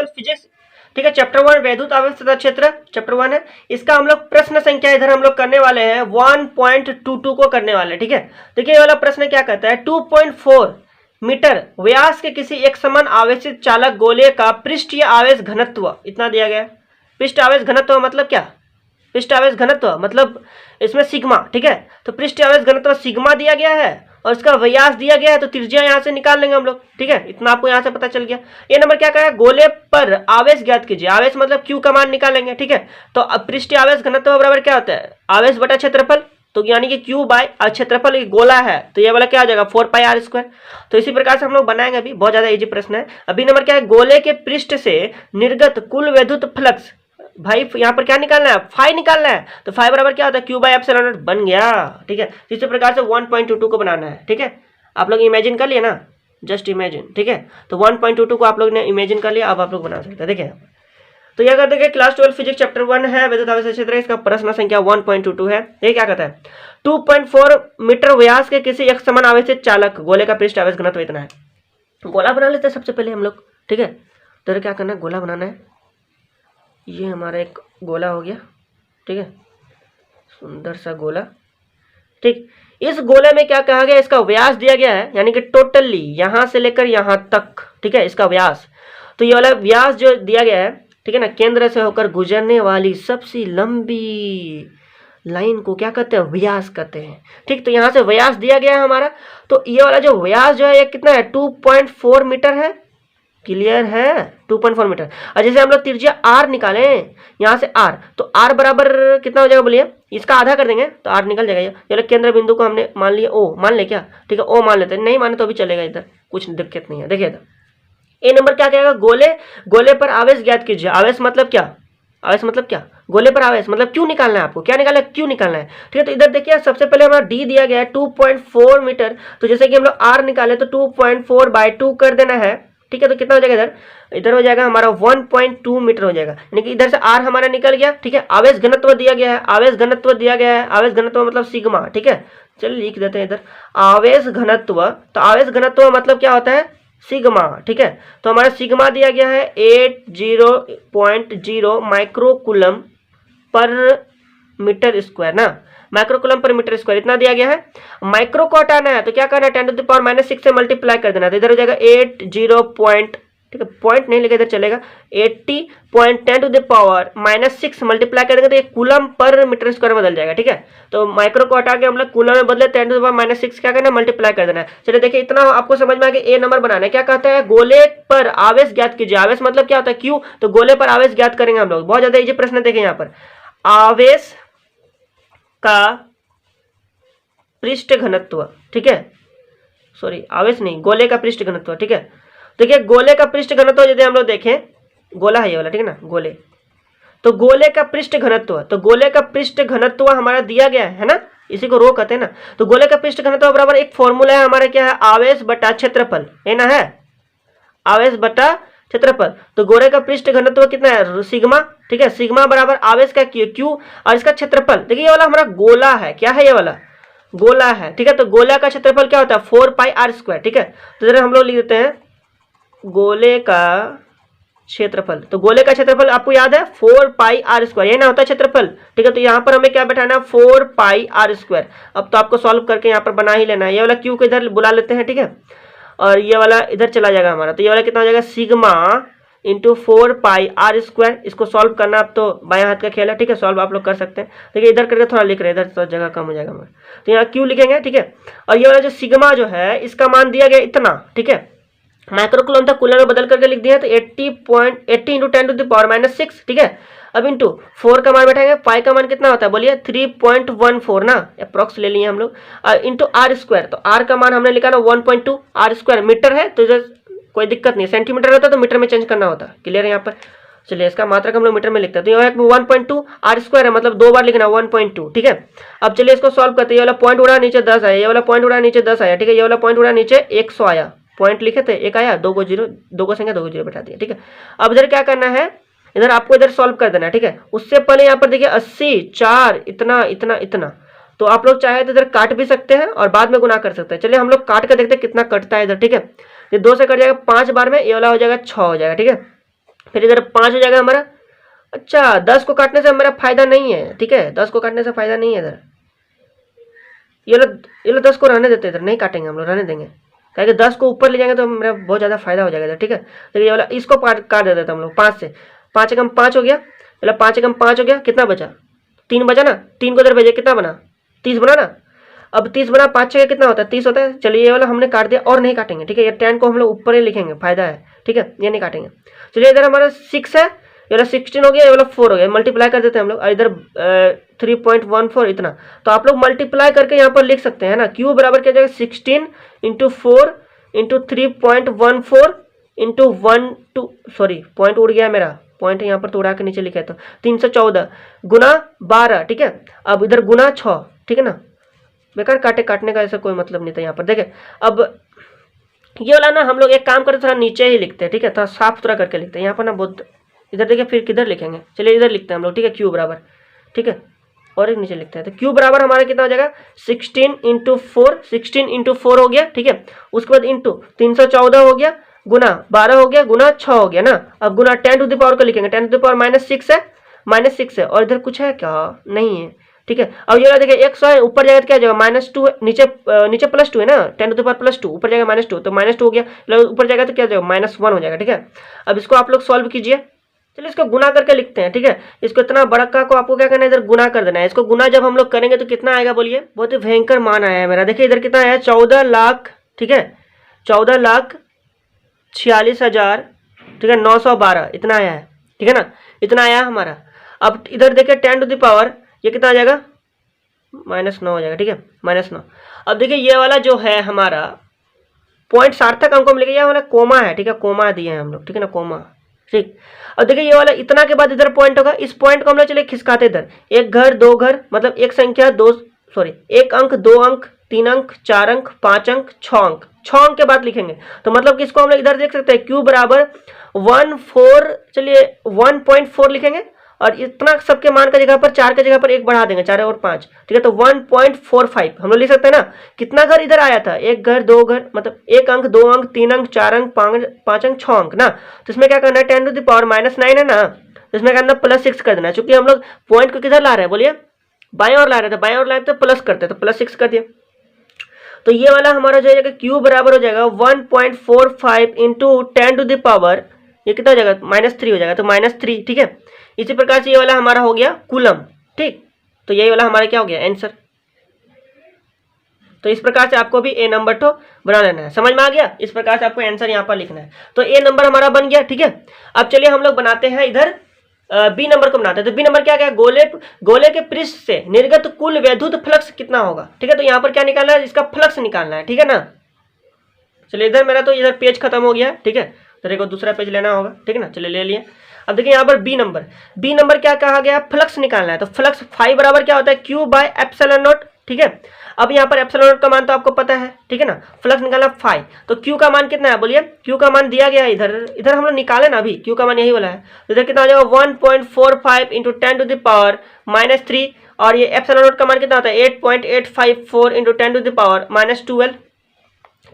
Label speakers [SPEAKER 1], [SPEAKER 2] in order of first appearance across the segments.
[SPEAKER 1] 12 physics, ठीक है। Chapter 1 वैद्युत आवेश तथा क्षेत्र चैप्टर 1 है। इसका हम लोग प्रश्न संख्या इधर हम लोग करने वाले हैं 1.22 को करने वाले, ठीक है। देखिए ये वाला प्रश्न क्या कहता है, 2.4 मीटर व्यास के किसी एक समान आवेशित चालक गोले का पृष्ठीय आवेश घनत्व इतना दिया गया है। पृष्ठ आवेश घनत्व मतलब क्या, पृष्ठ आवेश घनत्व मतलब इसमें सिग्मा, ठीक है। तो पृष्ठ आवेश घनत्व सिग्मा दिया गया है और इसका व्यास दिया गया है, तो त्रिज्या यहाँ से निकाल लेंगे हम लोग, ठीक है। इतना आपको यहाँ से पता चल गया। ये नंबर क्या कहा है, गोले पर आवेश ज्ञात कीजिए। आवेश मतलब क्यू का मान निकालेंगे, ठीक है। तो अब पृष्ठीय आवेश घनत्व बराबर क्या होता है, आवेश बटा क्षेत्रफल, तो यानी कि क्यू बाय क्षेत्रफल गोला है, तो ये वाला क्या हो जाएगा 4πr²। तो इसी प्रकार से हम लोग बनाएंगे, अभी बहुत ज्यादा इजी प्रश्न है। अभी नंबर क्या है, गोले के पृष्ठ से निर्गत कुल वैद्युत फ्लक्स, भाई यहाँ पर क्या निकालना है, फाई निकालना है। तो फाई बराबर क्या होता है, क्यू बाय एप्सिलॉन नॉट बन गया, ठीक है। इसी प्रकार से 1.22 को बनाना है, ठीक है। आप लोग इमेजिन कर लिए ना, जस्ट इमेजिन, ठीक है। तो 1.22 को आप लोग ने इमेजिन कर लिया, अब आप लोग बना सकते हैं, देखिए। तो यह कर देंगे क्लास 12 फिजिक्स चैप्टर 1 है वैद्युत आवेश क्षेत्र, इसका प्रश्न संख्या 1.22 है। ये क्या कहता है, 2.4 मीटर व्यास के किसी एक समान आवेशित चालक गोले का पृष्ठ आवेश घनत्व इतना है। गोला बना लेते हैं सबसे पहले हम लोग, ठीक है। तो क्या करना है, गोला बनाना है। ये हमारा एक गोला हो गया, ठीक है, सुंदर सा गोला, ठीक। इस गोले में क्या कहा गया, इसका व्यास दिया गया है, यानी कि टोटली यहां से लेकर यहां तक, ठीक है, इसका व्यास। तो ये वाला व्यास जो दिया गया है, ठीक है ना, केंद्र से होकर गुजरने वाली सबसे लंबी लाइन को क्या कहते हैं, व्यास कहते हैं, ठीक। तो यहाँ से व्यास दिया गया है हमारा। तो ये वाला जो व्यास जो है ये कितना है, 2.4 मीटर है, क्लियर है, 2.4 मीटर। और जैसे हम लोग त्रिज्या r निकालें यहाँ से r, तो r बराबर कितना हो जाएगा बोलिए, इसका आधा कर देंगे तो r निकल जाएगा। ये केंद्र बिंदु को हमने मान लिया o, मान ले क्या, ठीक है, o मान लेते हैं, नहीं माने तो भी चलेगा, इधर कुछ दिक्कत नहीं है। देखिए इधर ए नंबर क्या कहेगा, गोले पर आवेश ज्ञात कीजिए। आवेश मतलब क्या, आवेश मतलब क्या, गोले पर आवेश मतलब क्यों निकालना है आपको, क्या निकालना है, क्यों निकालना है, ठीक है। तो इधर देखिए सबसे पहले हमारा डी दिया गया है 2.4 मीटर, तो जैसे कि हम लोग आर निकाले तो 2.4/2 कर देना है, ठीक है। तो कितना हो जाएगा, इधर हो जाएगा हमारा 1.2 मीटर हो जाएगा, यानी कि इधर से आर हमारा निकल गया, ठीक है। आवेश घनत्व दिया गया है, आवेश घनत्व दिया गया है, आवेश घनत्व मतलब सिग्मा, ठीक है। चलिए लिख देते हैं इधर आवेश घनत्व, तो आवेश घनत्व मतलब क्या होता है, सिग्मा, ठीक है। तो हमारा सिग्मा दिया गया है 80.0 माइक्रोकूलम पर मीटर स्क्वायर ना, माइक्रोकूलम पर मीटर स्क्वायर इतना दिया गया है। माइक्रो को हटाना है तो क्या करना है, 10⁻⁻6 से मल्टीप्लाई कर देना, तो इधर हो जाएगा 80 ठीक है, पॉइंट नहीं लेके इधर चलेगा, 80.10⁻⁻6 मल्टीप्लाई कर देंगे तो ये कूलम पर मीटर स्क्वायर बदल जाएगा, ठीक है। तो माइक्रो को हटा के हम लोग कूलम में बदले, 10⁻⁻6 क्या करना है, मल्टीप्लाई कर देना है। चलिए देखिए इतना आपको समझ में आ गया। ए नंबर बनाना है, क्या कहता है, गोले पर आवेश ज्ञात कीजिए। आवेश मतलब क्या होता है, क्यू, तो गोले पर आवेश ज्ञात करेंगे हम लोग। बहुत ज्यादा इजी प्रश्न देखें यहाँ पर, आवेश का पृष्ठ घनत्व, ठीक है, सॉरी आवेश नहीं, गोले का पृष्ठ घनत्व, ठीक है। देखिए गोले का पृष्ठ घनत्व यदि हम लोग देखें, गोला है ये वाला, ठीक है ना, गोले, तो गोले का पृष्ठ घनत्व, तो गोले का पृष्ठ घनत्व हमारा दिया गया है ना, इसी को रो कहते हैं ना। तो गोले का पृष्ठ घनत्व बराबर एक फॉर्मूला है हमारा, क्या है, आवेश बटा क्षेत्रफल, है ना, है आवेश बटा क्षेत्रफल। तो गोले का पृष्ठ घनत्व कितना है, सिग्मा, ठीक है। सिग्मा बराबर आवेश का क्यू और इसका क्षेत्रफल। देखिए ये वाला हमारा गोला है, क्या है, ये वाला गोला है, ठीक है। तो गोला का क्षेत्रफल क्या होता है, 4πr², ठीक है। तो जरा हम लोग लिख देते हैं गोले का क्षेत्रफल। तो गोले का क्षेत्रफल आपको याद है 4πr², ये ना होता है क्षेत्रफल, ठीक है। तो यहाँ पर हमें क्या बैठाना है, 4πr²। अब तो आपको सॉल्व करके यहाँ पर बना ही लेना है। ये वाला क्यू को इधर बुला लेते हैं, ठीक है, और ये वाला इधर चला जाएगा हमारा। तो ये वाला कितना हो जाएगा, सिग्मा इंटू 4πr²। इसको सॉल्व करना आप तो बाएं हाथ का खेल है, ठीक है, सॉल्व आप लोग कर सकते हैं। देखिए इधर करके थोड़ा लिख रहे हैं, इधर तो जगह कम हो जाएगा हमारा, तो यहाँ क्यू लिखेंगे, ठीक है। और ये वाला जो सिग्मा जो है इसका मान दिया गया इतना, ठीक है। माइक्रोकूलम था, कूलम में बदल करके लिख दिया, तो 80 × 10⁻⁻6, ठीक है। अब इंटू 4 का मान बैठाएंगे, 5 का मान कितना होता है बोलिए, 3.14 ना, अप्रॉक्स ले लिए हम लोग, इंटू r²। तो r का मान हमने लिखा ना 1.2, r² मीटर है, तो इधर कोई दिक्कत नहीं, सेंटीमीटर होता तो मीटर में चेंज करना होता, क्लियर है यहाँ पर। चलिए इसका मात्रक हम लोग मीटर में लिखते हैं, तो यह 1.2 r² है, मतलब 2 बार लिखना 1.2, ठीक है। अब चलिए इसको सॉल्व करते हैं। ये वाला पॉइंट उड़ा नीचे 10 आया, ये वाला पॉइंट उड़ा नीचे 10 आया, ठीक है। ये वाला पॉइंट उड़ा नीचे 100 आया, पॉइंट लिखे थे, एक आया, 2 को 0, 2 को संख्या 2 को 0 बैठा दिया, ठीक है। अब इधर क्या करना है, इधर आपको इधर सॉल्व कर देना है, ठीक है। उससे पहले यहाँ पर देखिए 80, 4, इतना इतना इतना, तो आप लोग चाहे तो इधर काट भी सकते हैं और बाद में गुना कर सकते हैं। चलिए हम लोग काट कर देखते हैं कितना कटता है इधर, ठीक है। ये 2 से कट जाएगा 5 बार में, ये वाला हो जाएगा 6 हो जाएगा, ठीक है। फिर इधर 5 हो जाएगा हमारा। अच्छा 10 को काटने से हमारा फायदा नहीं है, ठीक है, 10 को काटने से फायदा नहीं है इधर। ये लो 10 को रहने देते, इधर नहीं काटेंगे हम लोग, रहने देंगे, क्योंकि 10 को ऊपर ले जाएंगे तो मेरा बहुत ज़्यादा फायदा हो जाएगा इधर, ठीक है। तो ये वाला इसको काट देते हम लोग 5 से, 5 एकम 5 हो गया, मतलब 5 एकम 5 हो गया, कितना बचा, 3 बचा ना, 3 को इधर भेजे, कितना बना, 30 बना ना। अब 30 बना 5 छः कितना होता है, 30 होता है। चलिए ये वाला हमने काट दिया और नहीं काटेंगे, ठीक है, ये 10 को हम लोग ऊपर ही लिखेंगे, फायदा है, ठीक है, ये नहीं काटेंगे। चलिए इधर हमारा 6 है, ये वाला 16 हो गया, ये वाला 4 हो गया, मल्टीप्लाई कर देते हैं हम लोग, और इधर 3.14 इतना। तो आप लोग मल्टीप्लाई करके यहाँ पर लिख सकते हैं ना, क्यू बराबर क्या जाएगा 16 into 4 into 3.14 into 1 2, sorry point उड़ गया मेरा, पॉइंट यहाँ पर तो उड़ा के नीचे लिखा है, तो 314 गुना 12, ठीक है। अब इधर गुना 6, ठीक है ना, बेकार काटने का ऐसा कोई मतलब नहीं था यहाँ पर। देखिए अब ये वाला ना हम लोग एक काम करते थोड़ा नीचे ही लिखते हैं, ठीक है, थोड़ा साफ सुथरा करके लिखते हैं यहाँ पर ना बहुत। इधर देखिए फिर किधर लिखेंगे, चलिए इधर लिखते हैं हम लोग, ठीक है, क्यू बराबर, ठीक है, और एक नीचे लिखते हैं। तो क्यू बराबर हमारा कितना हो जाएगा 16 इंटू 4, 16 इंटू 4 हो गया, ठीक है, उसके बाद इंटू 314 हो गया, गुना 12 हो गया, गुना 6 हो गया ना। अब गुना 10 टू द पावर को लिखेंगे, 10 टू द पावर -6 है, -6 है, और इधर कुछ है क्या, नहीं है, ठीक है। अब ये देखिए 100 है, ऊपर जाएगा तो क्या जाएगा -2 है, नीचे +2 है ना, 10 टू द पावर +2, ऊपर जाएगा -2, तो -2 हो गया, ऊपर जाएगा तो क्या जाएगा -1 हो जाएगा, ठीक है। अब इसको आप लोग सॉल्व कीजिए, चलिए इसको गुना करके लिखते हैं, ठीक है। इसको इतना बड़ा का को आपको क्या करना है, इधर गुना कर देना है। इसको गुना जब हम लोग करेंगे तो कितना आएगा बोलिए, बहुत ही भयंकर मान आया है मेरा। देखिए इधर कितना आया 14 लाख, ठीक है, 14,46,000, ठीक है, 912 इतना आया है, ठीक है ना, इतना आया हमारा। अब इधर देखिए 10 टू द पावर ये कितना आ जाएगा -9 हो जाएगा, ठीक है, -9। अब देखिए ये वाला जो है हमारा पॉइंट सार्थक अंकों में लिखा, ये वाला कोमा है, ठीक है, कोमा दिए हैं हम लोग, ठीक है ना, कोमा, ठीक। अब देखिए ये वाला इतना के बाद इधर पॉइंट होगा, इस पॉइंट को हम लोग चलिए खिसकाते इधर, एक घर दो घर, मतलब एक संख्या दो, सॉरी एक अंक, 2 अंक, 3 अंक, 4 अंक, 5 अंक, 6 अंक, 6 अंक के बाद लिखेंगे। तो मतलब कि इसको हम लोग इधर देख सकते हैं, क्यू बराबर 14, चलिए 1.4 लिखेंगे, और इतना सबके मान का जगह पर 4 के जगह पर 1 बढ़ा देंगे, 4 और 5, ठीक है, तो 1.45 हम लोग लिख सकते हैं ना। कितना घर इधर आया था, एक घर दो घर, मतलब 1 अंक, 2 अंक, 3 अंक, 4 अंक, 5 अंक, 6 अंक ना। तो इसमें क्या करना है, 10 टू द पावर -9 है ना, तो इसमें करना +6 कर देना है, चूंकि हम लोग पॉइंट को किधर ला रहे हैं बोलिए, बाएं और ला रहे थे, बाएं और लाए तो प्लस करते, तो +6 कर दिया। तो ये वाला हमारा जो है क्यू बराबर हो जाएगा 1.45 इंटू 10 टू द पावर, ये कितना हो जाएगा -3 हो जाएगा, तो -3, ठीक है। इसी प्रकार से ये वाला हमारा हो गया कूलम, ठीक। तो यही वाला हमारा क्या हो गया आंसर। तो इस प्रकार से आपको भी ए नंबर तो बना लेना है, समझ में आ गया। इस प्रकार से आपको आंसर यहाँ पर लिखना है, तो ए नंबर हमारा बन गया, ठीक है। अब चलिए हम लोग बनाते हैं इधर बी नंबर को बनाते हैं। तो बी नंबर क्या क्या, गोले के पृष्ठ से निर्गत कुल वैद्युत फ्लक्स कितना होगा, ठीक है। तो यहाँ पर क्या निकालना है, इसका फ्लक्स निकालना है, ठीक है ना। चलिए इधर मेरा तो इधर पेज खत्म हो गया है, ठीक है, तो देखो दूसरा पेज लेना होगा, ठीक है ना। चलिए ले लिए। अब देखिए यहाँ पर बी नंबर क्या कहा गया, फ्लक्स निकालना है। तो फ्लक्स फाई बराबर क्या होता है, क्यू बाय एप्सिलॉन नॉट, ठीक है। अब यहाँ पर एप्सिलॉन नॉट का मान तो आपको पता है, ठीक है ना। फ्लक्स निकालना फाई, तो क्यू का मान कितना है बोलिए, क्यू का मान दिया गया है इधर हम लोग निकाले ना अभी, क्यू का मान यही वाला है। तो इधर कितना हो जाएगा 1.45 इंटू 10 टू द पावर -3, और ये एप्सिलॉन नॉट का मान कितना होता है 8.854 इंटू 10 टू द पावर -12,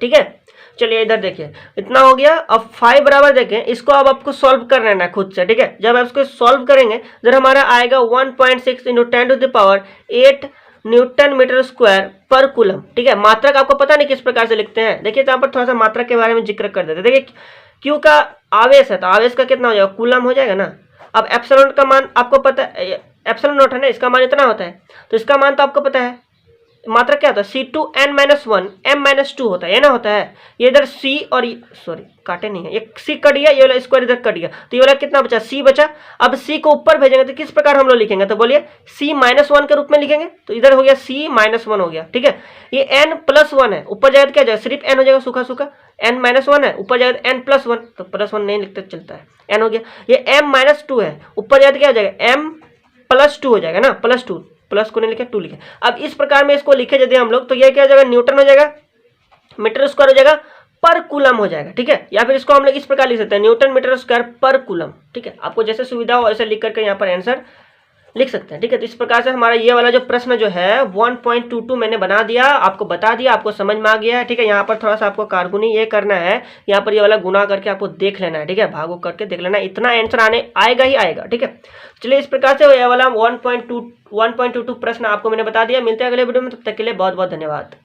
[SPEAKER 1] ठीक है। चलिए इधर देखिए इतना हो गया। अब 5 बराबर देखें, इसको अब आपको सॉल्व कर लेना है खुद से, ठीक है। जब आप इसको सॉल्व करेंगे इधर हमारा आएगा 1.6 into 10 to the power 8 newton metre square पर कूलम, ठीक है। मात्रक आपको पता नहीं किस प्रकार से लिखते हैं, देखिए यहाँ पर थोड़ा सा मात्रक के बारे में जिक्र कर देते हैं। देखिए क्यू का आवेश है, तो आवेश का कितना हो जाएगा, कूलम हो जाएगा ना। अब एप्सिलॉन का मान आपको पता है, एप्सिलॉन नॉट है ना, इसका मान इतना होता है, तो इसका मान तो आपको पता है। मात्रा क्या होता है, C2n-1 m-2 होता है, ये ना होता है। ये इधर C और सॉरी काटे नहीं है, ये C कट गया, ये वाला स्क्वायर इधर कट गया, तो ये वाला कितना बचा, C बचा। अब C को ऊपर भेजेंगे तो किस प्रकार हम लोग लिखेंगे, तो बोलिए C-1 के रूप में लिखेंगे। तो इधर हो गया C-1 हो गया, ठीक है। ये n+1 है, ऊपर जाएगा तो क्या जाएगा, सिर्फ n हो जाएगा, सूखा सूखा n-1 है, ऊपर जाएगा n+1, तो +1 नहीं लिखते चलता है, n हो गया। ये m-2 है, ऊपर जाएगा तो क्या हो जाएगा m+2 हो जाएगा ना, +2, प्लस को नहीं लिखे 2 लिखे। अब इस प्रकार में इसको लिखे यदि हम लोग, तो ये क्या हो जाएगा, न्यूटन हो जाएगा, मीटर स्क्वायर हो जाएगा, पर कूलम हो जाएगा, ठीक है। या फिर इसको हम लोग इस प्रकार लिख सकते हैं, न्यूटन मीटर स्क्वायर पर कूलम, ठीक है। आपको जैसे सुविधा हो ऐसे लिख करके यहाँ पर आंसर लिख सकते हैं, ठीक है। तो इस प्रकार से हमारा ये वाला जो प्रश्न जो है 1.22 मैंने बना दिया, आपको बता दिया, आपको समझ में आ गया है, ठीक है। यहाँ पर थोड़ा सा आपको कारगुनी ये करना है, यहाँ पर ये वाला गुना करके आपको देख लेना है, ठीक है, भागो करके देख लेना है, इतना आंसर आने आएगा ही आएगा, ठीक है। चलिए इस प्रकार से ये वाला 1.22 प्रश्न आपको मैंने बता दिया। मिलते हैं अगले वीडियो में, तब तक के लिए बहुत बहुत धन्यवाद।